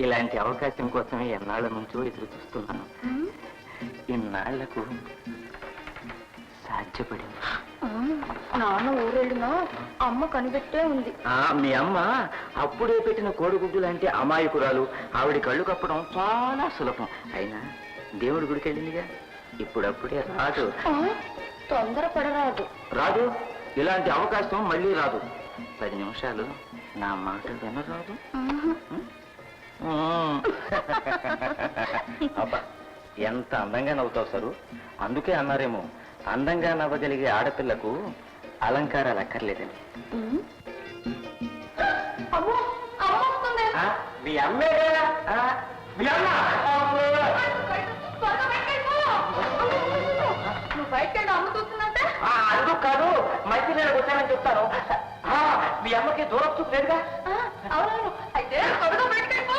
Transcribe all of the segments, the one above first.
ఇలాంటి అవకాశం కోసమే ఎన్నాళ్ళ నుంచో ఎదురు చూస్తున్నాను. ఇన్నాళ్లకు సాధ్యపడింది. నాన్న ఊరెళ్ళినా అమ్మ కనిపెట్టే ఉంది. మీ అమ్మ అప్పుడే పెట్టిన కోడిగుడ్డు లాంటి అమాయకురాలు. ఆవిడ కళ్ళు కప్పడం చాలా సులభం. అయినా దేవుడి గుడికి వెళ్ళిందిగా, ఇప్పుడప్పుడే రాదు. తొందరపడరాదు. రాదు, ఇలాంటి అవకాశం మళ్ళీ రాదు. 10 నిమిషాలు నా మాట వినరాదు. అబ్బా, ఎంత అందంగా నవ్వుతావు సరు. అందుకే అన్నారేమో, అందంగా నవ్వగలిగే ఆడపిల్లకు అలంకారాలు అక్కర్లేదని. మీ అమ్మే నువ్వు బయటకెళ్ళి అమ్మ చూస్తుందంటే అందుకు కాదు, మంచి నేను వచ్చానని చెప్తాను. మీ అమ్మకి దూరం చూపలేదుగా. అవునవును, అయితే త్వరగా బయటకెళ్ళిపో.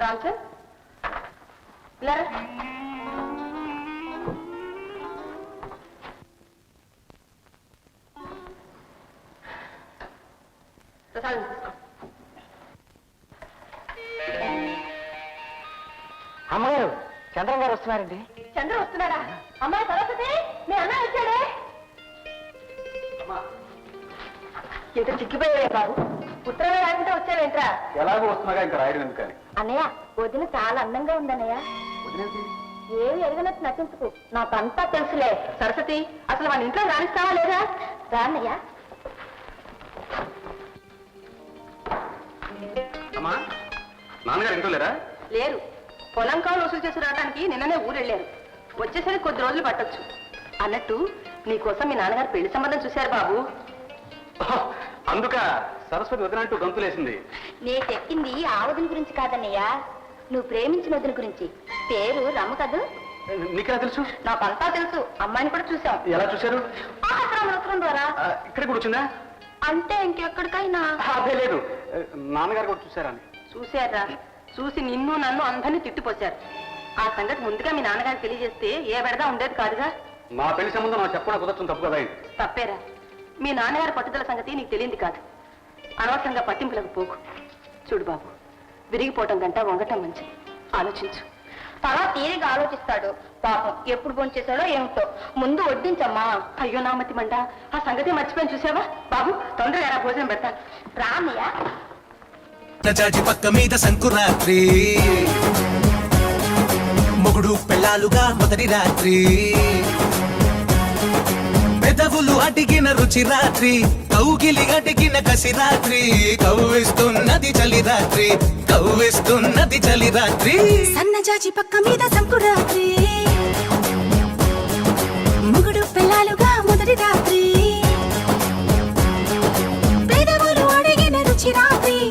రామ్చంద్, ఇలా రా. ప్రసాదం తీసుకో. అమ్మగారు, చంద్రం గారు వస్తున్నారండి. చంద్ర వస్తున్నాడా? అమ్మాయి సరస్వతి, మీ అన్నయ్య వచ్చాడే. ఇంత చిక్కిపోయావే బాబు, ఉత్తరమే రాకుంటే వచ్చావేంట్రా? ఎలాగో వస్తున్నాగా ఇంకా రాయడం ఎందుకని. అన్నయ్య, వదిన చాలా అందంగా ఉందన్నయ్య. ఏమి ఎరగనట్టు నటించుకు, నాకంతా తెలుసులే. సరస్వతి, అసలు మన ఇంట్లో రాణిస్తావా లేదా? రాన్నయ్య. అమ్మా, నాన్నగారు ఇంట్లో లేరా? లేరు, పొలం కాలు వసూలు చేసి రావడానికి నిన్ననే ఊరెళ్ళారు. వచ్చేసరికి కొద్ది రోజులు పట్టొచ్చు. అన్నట్టు నీకోసం మీ నాన్నగారు పెళ్లి సంబంధం చూశారు బాబు. అందుక సరస్వతి వదినంటూ గొంతులేసింది. నే చెప్పింది ఆ వదిన గురించి కాదన్నయ్య, నువ్వు ప్రేమించిన వదిన గురించి. పేరు రమ్మ కదూ. నీకెలా తెలుసు? నాకంతా తెలుసు, అమ్మాయిని కూడా చూసాం. ఎలా చూశారు? ఉత్తరం ద్వారా. ఇక్కడ కూడా వచ్చిందా? అంటే ఇంకెక్కడికైనా. అదే లేదు, నాన్నగారు కూడా చూశారా అని. చూశారా? చూసి నిన్ను నన్ను అందరినీ తిట్టిపోశారు. ఆ సంగతి ముందుగా మీ నాన్నగారికి తెలియజేస్తే ఏ బెడదా ఉండేది కాదుగా. మా పెళ్లి సంబంధం నాకు చెప్పడం కుదరడం తప్పు కదా. తప్పేరా? మీ నాన్నగారి పట్టుదల సంగతి నీకు తెలియంది కాదు. అనవసరంగా పట్టింపులకు పోకు. చూడు బాబు, విరిగిపోవటం కంటే వంగటం మంచిది. ఆలోచించు. తలా తీరిగా ఆలోచిస్తాడు పాపం. ఎప్పుడు ఫోన్ చేశాడో ఏమిటో. ముందు వడ్డించమ్మా. అయ్యో నా మతి మండ, ఆ సంగతి మర్చిపోయి చూసావా బాబు? తొందరగా ఎలా భోజనం పెడతాను రామయ్య. జాజి పక్క మీద సంకురాత్రి, మొగుడు పెళ్ళాలుగా మొదటి రాత్రి, పెదవులు అడిగిన రుచి రాత్రి, కౌగిలి అడిగిన కసి రాత్రి, కవ్విస్తున్నది చలి రాత్రి, కవ్విస్తున్నది చలి రాత్రి. సన్నజాజి పక్క మీద సంకురాత్రి.